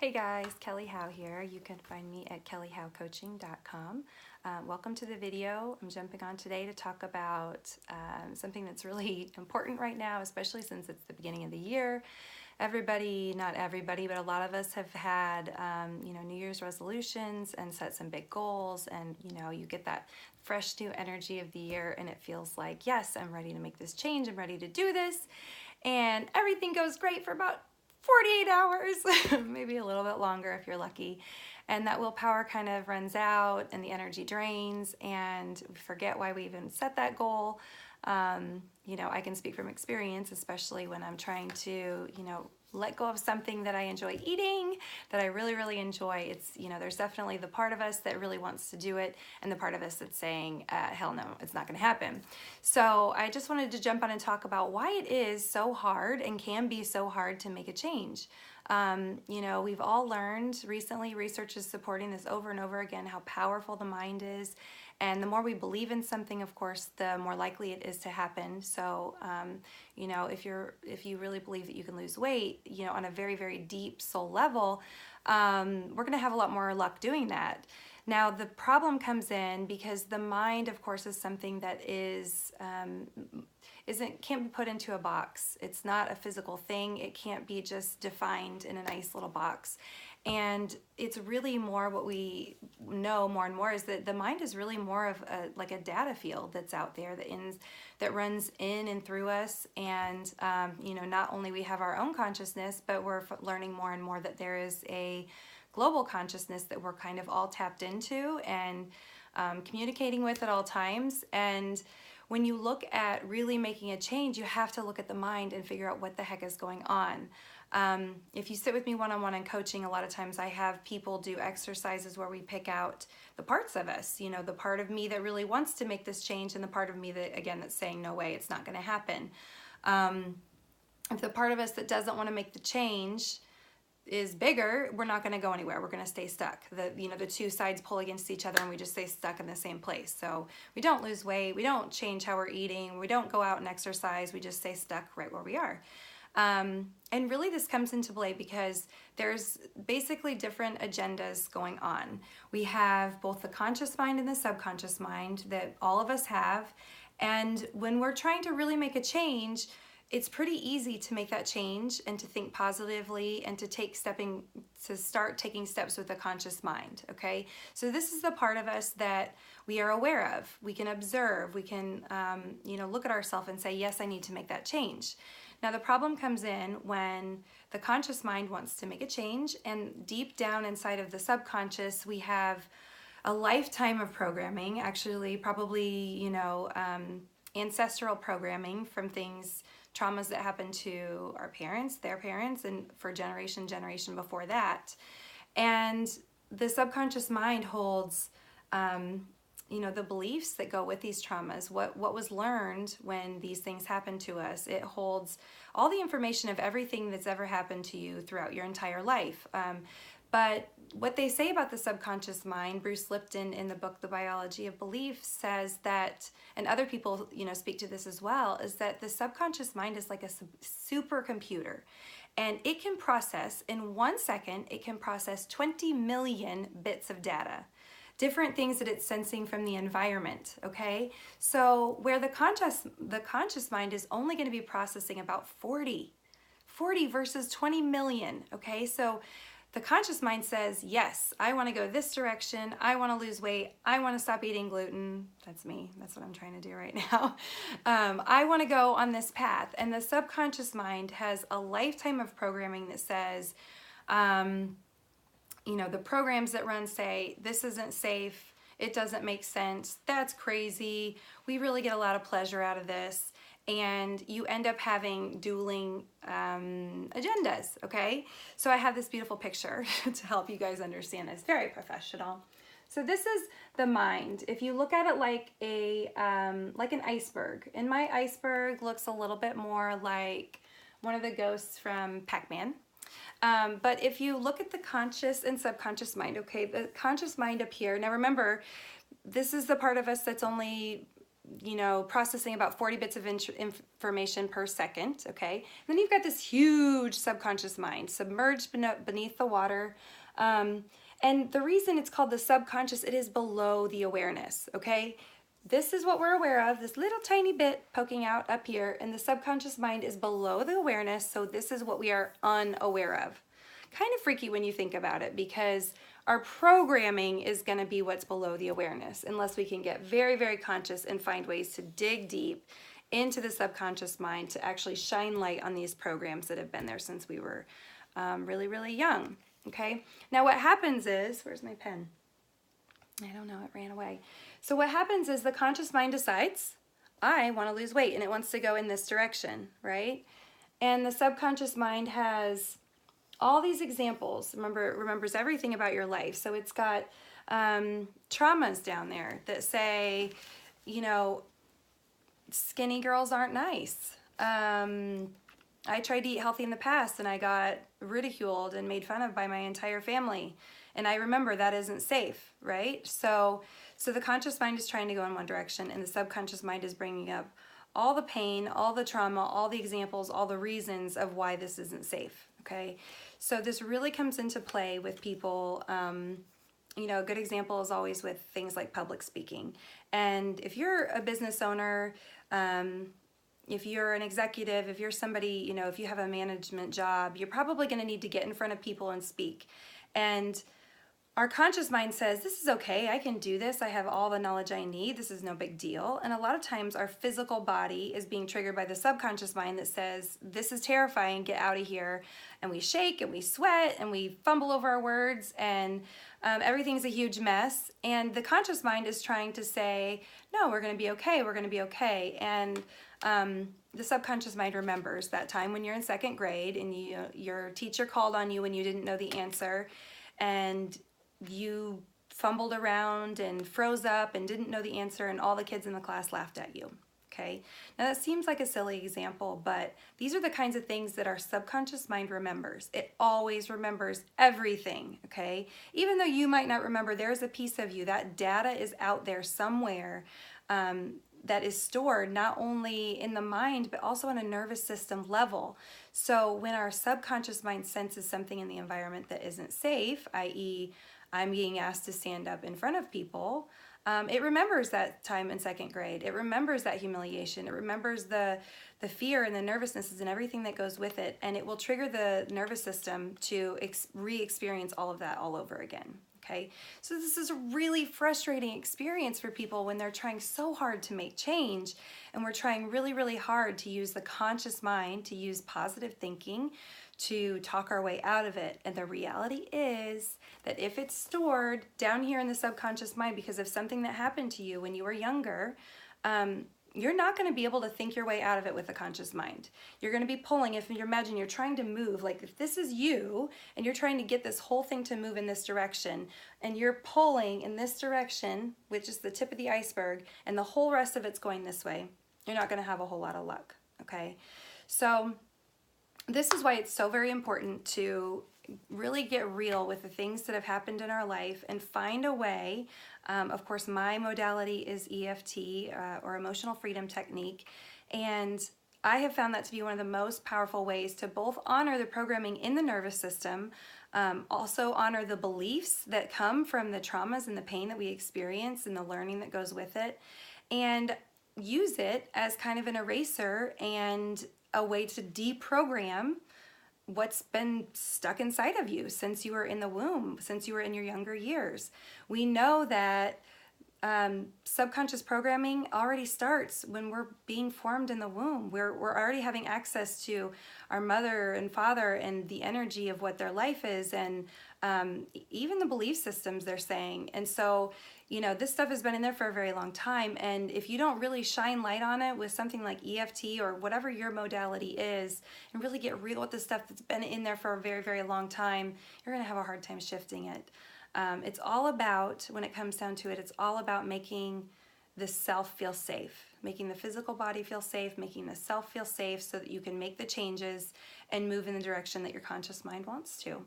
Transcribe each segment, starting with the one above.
Hey guys, Kelly Howe here. You can find me at kellyhowecoaching.com. Welcome to the video. I'm jumping on today to talk about something that's really important right now, especially since it's the beginning of the year. Everybody, not everybody, but a lot of us have had, New Year's resolutions and set some big goals, and you get that fresh new energy of the year, and it feels like, yes, I'm ready to make this change. I'm ready to do this, and everything goes great for about 48 hours, maybe a little bit longer if you're lucky. And that willpower kind of runs out and the energy drains and we forget why we even set that goal. I can speak from experience, especially when I'm trying to, let go of something that I enjoy eating, that I really, really enjoy. It's, there's definitely the part of us that really wants to do it and the part of us that's saying, hell no, it's not gonna happen. So I just wanted to jump on and talk about why it is so hard and can be so hard to make a change. We've all learned recently, research is supporting this over and over again, how powerful the mind is. And the more we believe in something, of course, the more likely it is to happen. So, if you really believe that you can lose weight, on a very, very deep soul level, we're going to have a lot more luck doing that. Now, the problem comes in because the mind, of course, is something that can't be put into a box. It's not a physical thing. It can't be just defined in a nice little box. And it's really more what we know more and more is that the mind is really more of like a data field that's out there that runs in and through us. And, not only we have our own consciousness, but we're learning more and more that there is a global consciousness that we're kind of all tapped into and communicating with at all times. And when you look at really making a change, you have to look at the mind and figure out what the heck is going on. If you sit with me one-on-one in coaching, a lot of times I have people do exercises where we pick out the parts of us, the part of me that really wants to make this change and the part of me that, again, that's saying, no way, it's not going to happen. If the part of us that doesn't want to make the change is bigger, we're not going to go anywhere. We're going to stay stuck. The two sides pull against each other and we just stay stuck in the same place. So we don't lose weight. We don't change how we're eating. We don't go out and exercise. We just stay stuck right where we are. And really this comes into play because there's basically different agendas going on. We have both the conscious mind and the subconscious mind that all of us have. And when we're trying to really make a change, it's pretty easy to make that change and to think positively and to start taking steps with the conscious mind, okay? So this is the part of us that we are aware of. We can observe, we can, look at ourselves and say, yes, I need to make that change. Now the problem comes in when the conscious mind wants to make a change, and deep down inside of the subconscious, we have a lifetime of programming, actually probably, ancestral programming from traumas that happened to our parents, their parents, and for generation before that. And the subconscious mind holds, the beliefs that go with these traumas, what was learned when these things happened to us. It holds all the information of everything that's ever happened to you throughout your entire life. But what they say about the subconscious mind, Bruce Lipton in the book, The Biology of Belief, says that, and other people, speak to this as well, is that the subconscious mind is like a supercomputer. And it can process, in 1 second, it can process 20 million bits of data. Different things that it's sensing from the environment, okay? So where the conscious mind is only going to be processing about 40 versus 20 million, okay? So the conscious mind says, yes, I want to go this direction. I want to lose weight. I want to stop eating gluten. That's me. That's what I'm trying to do right now. I want to go on this path. And the subconscious mind has a lifetime of programming that says, the programs that run say, this isn't safe. It doesn't make sense. That's crazy. We really get a lot of pleasure out of this. And you end up having dueling agendas, okay? So I have this beautiful picture to help you guys understand this. Very professional. So this is the mind. If you look at it like an iceberg, and my iceberg looks a little bit more like one of the ghosts from Pac-Man. But if you look at the conscious and subconscious mind, okay, the conscious mind up here, now remember, this is the part of us that's only you know, processing about 40 bits of information per second, okay? And then you've got this huge subconscious mind submerged beneath the water. And the reason it's called the subconscious, it is below the awareness, okay? This is what we're aware of, this little tiny bit poking out up here, and the subconscious mind is below the awareness, so this is what we are unaware of. Kind of freaky when you think about it, because our programming is going to be what's below the awareness, unless we can get very, very conscious and find ways to dig deep into the subconscious mind to actually shine light on these programs that have been there since we were really, really young. Okay, now what happens is, where's my pen? I don't know, it ran away. So what happens is the conscious mind decides, I want to lose weight, and it wants to go in this direction, right? And the subconscious mind has all these examples. Remember, it remembers everything about your life. So it's got traumas down there that say, you know, skinny girls aren't nice. I tried to eat healthy in the past and I got ridiculed and made fun of by my entire family. And I remember that isn't safe, right? So the conscious mind is trying to go in one direction, and the subconscious mind is bringing up all the pain, all the trauma, all the examples, all the reasons of why this isn't safe, okay? So this really comes into play with people. You know, a good example is always with things like public speaking. And if you're a business owner, if you're an executive, if you're somebody, you know, if you have a management job, you're probably going to need to get in front of people and speak. And our conscious mind says, this is okay, I can do this, I have all the knowledge I need, this is no big deal. And a lot of times our physical body is being triggered by the subconscious mind that says, this is terrifying, get out of here. And we shake and we sweat and we fumble over our words, and everything's a huge mess. And the conscious mind is trying to say, no, we're going to be okay, we're going to be okay. And the subconscious mind remembers that time when you're in second grade and your teacher called on you when you didn't know the answer, and you fumbled around and froze up and didn't know the answer, and all the kids in the class laughed at you. Okay, now that seems like a silly example, but these are the kinds of things that our subconscious mind remembers. It always remembers everything, okay? Even though you might not remember, there's a piece of you. That data is out there somewhere that is stored not only in the mind, but also on a nervous system level. So when our subconscious mind senses something in the environment that isn't safe, i.e., I'm being asked to stand up in front of people, it remembers that time in second grade. It remembers that humiliation. It remembers the fear and the nervousness and everything that goes with it, and it will trigger the nervous system to re-experience all of that all over again. Okay, so this is a really frustrating experience for people when they're trying so hard to make change, and we're trying really, really hard to use the conscious mind, to use positive thinking, to talk our way out of it. And the reality is that if it's stored down here in the subconscious mind because of something that happened to you when you were younger, you're not going to be able to think your way out of it with a conscious mind. You're going to be pulling, if you imagine you're trying to move, like if this is you and you're trying to get this whole thing to move in this direction, and you're pulling in this direction, which is the tip of the iceberg, and the whole rest of it's going this way, you're not going to have a whole lot of luck, okay? So this is why it's so very important to really get real with the things that have happened in our life and find a way. Of course, my modality is EFT, or emotional freedom technique, and I have found that to be one of the most powerful ways to both honor the programming in the nervous system, also honor the beliefs that come from the traumas and the pain that we experience and the learning that goes with it, and use it as kind of an eraser and a way to deprogram what's been stuck inside of you since you were in the womb, since you were in your younger years. We know that subconscious programming already starts when we're being formed in the womb. We're already having access to our mother and father and the energy of what their life is, and even the belief systems they're saying. And so, you know, this stuff has been in there for a very long time, and if you don't really shine light on it with something like EFT or whatever your modality is, and really get real with the stuff that's been in there for a very, very long time, you're going to have a hard time shifting it. It's all about, when it comes down to it, it's all about making the self feel safe, making the physical body feel safe, making the self feel safe so that you can make the changes and move in the direction that your conscious mind wants to.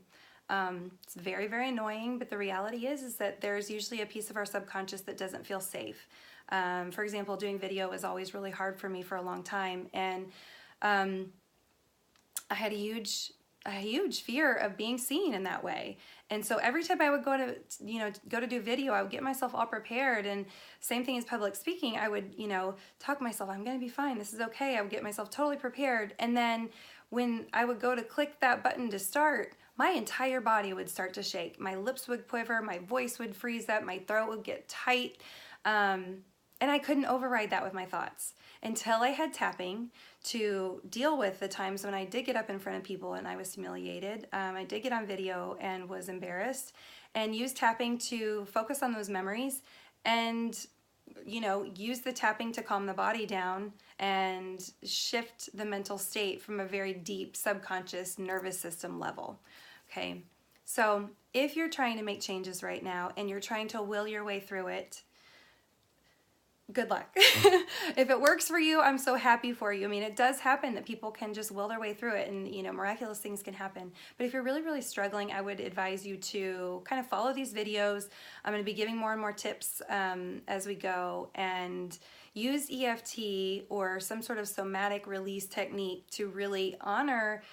It's very, very annoying, but the reality is that there's usually a piece of our subconscious that doesn't feel safe. For example, doing video was always really hard for me for a long time, and I had a huge fear of being seen in that way. And so every time I would go to do video, I would get myself all prepared. And same thing as public speaking, I would, talk myself, I'm going to be fine. This is okay. I would get myself totally prepared. And then when I would go to click that button to start, my entire body would start to shake. My lips would quiver, my voice would freeze up, my throat would get tight. And I couldn't override that with my thoughts until I had tapping to deal with the times when I did get up in front of people and I was humiliated. I did get on video and was embarrassed, and used tapping to focus on those memories and use the tapping to calm the body down and shift the mental state from a very deep subconscious nervous system level. Okay, so if you're trying to make changes right now and you're trying to will your way through it, good luck. If it works for you, I'm so happy for you. I mean, it does happen that people can just will their way through it, and miraculous things can happen. But if you're really, really struggling, I would advise you to kind of follow these videos. I'm going to be giving more and more tips as we go, and use EFT or some sort of somatic release technique to really honor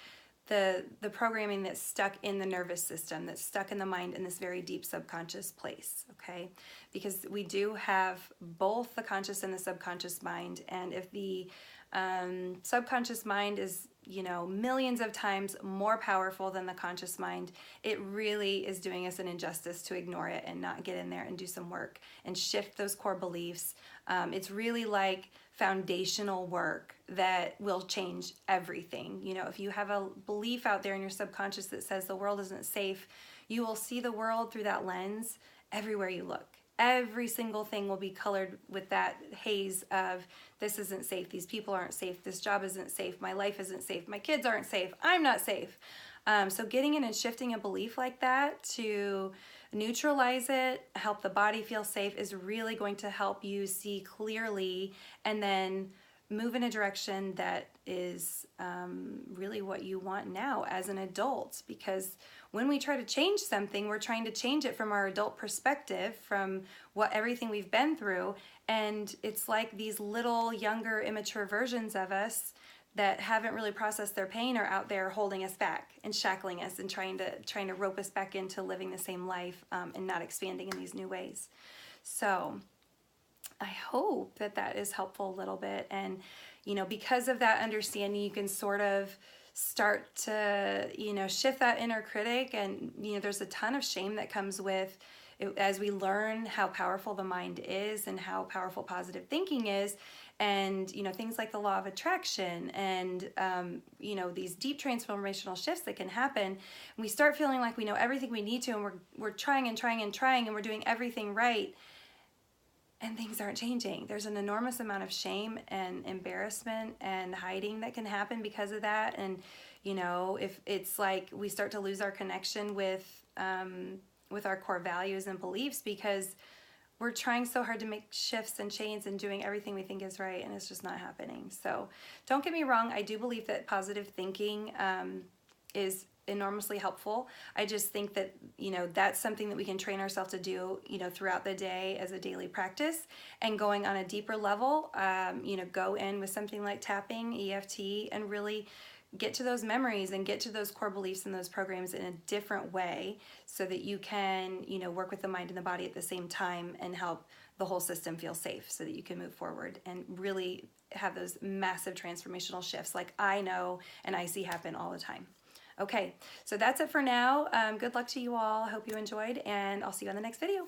the programming that's stuck in the nervous system, that's stuck in the mind in this very deep subconscious place, okay? Because we do have both the conscious and the subconscious mind, and if the subconscious mind is, millions of times more powerful than the conscious mind, it really is doing us an injustice to ignore it and not get in there and do some work and shift those core beliefs. It's really like foundational work that will change everything. If you have a belief out there in your subconscious that says the world isn't safe, you will see the world through that lens everywhere you look. Every single thing will be colored with that haze of this isn't safe, these people aren't safe, this job isn't safe, my life isn't safe, my kids aren't safe, I'm not safe. So getting in and shifting a belief like that to neutralize it, help the body feel safe, is really going to help you see clearly and then move in a direction that is really what you want now as an adult. Because when we try to change something, we're trying to change it from our adult perspective, from everything we've been through, and it's like these little younger immature versions of us that haven't really processed their pain are out there holding us back and shackling us and trying to rope us back into living the same life and not expanding in these new ways. So I hope that is helpful a little bit, and because of that understanding, you can sort of start to shift that inner critic. And there's a ton of shame that comes with it as we learn how powerful the mind is and how powerful positive thinking is. And things like the law of attraction and these deep transformational shifts that can happen, and we start feeling like we know everything we need to, and we're trying and trying and trying, and we're doing everything right, and things aren't changing. There's an enormous amount of shame and embarrassment and hiding that can happen because of that. And if it's like we start to lose our connection with our core values and beliefs because we're trying so hard to make shifts and change and doing everything we think is right, and it's just not happening. So don't get me wrong, I do believe that positive thinking is enormously helpful. I just think that that's something that we can train ourselves to do throughout the day as a daily practice. And going on a deeper level, go in with something like tapping, EFT, and really get to those memories and get to those core beliefs and those programs in a different way, so that you can work with the mind and the body at the same time and help the whole system feel safe, so that you can move forward and really have those massive transformational shifts like I know and I see happen all the time. Okay, so that's it for now. Good luck to you all. I hope you enjoyed, and I'll see you on the next video.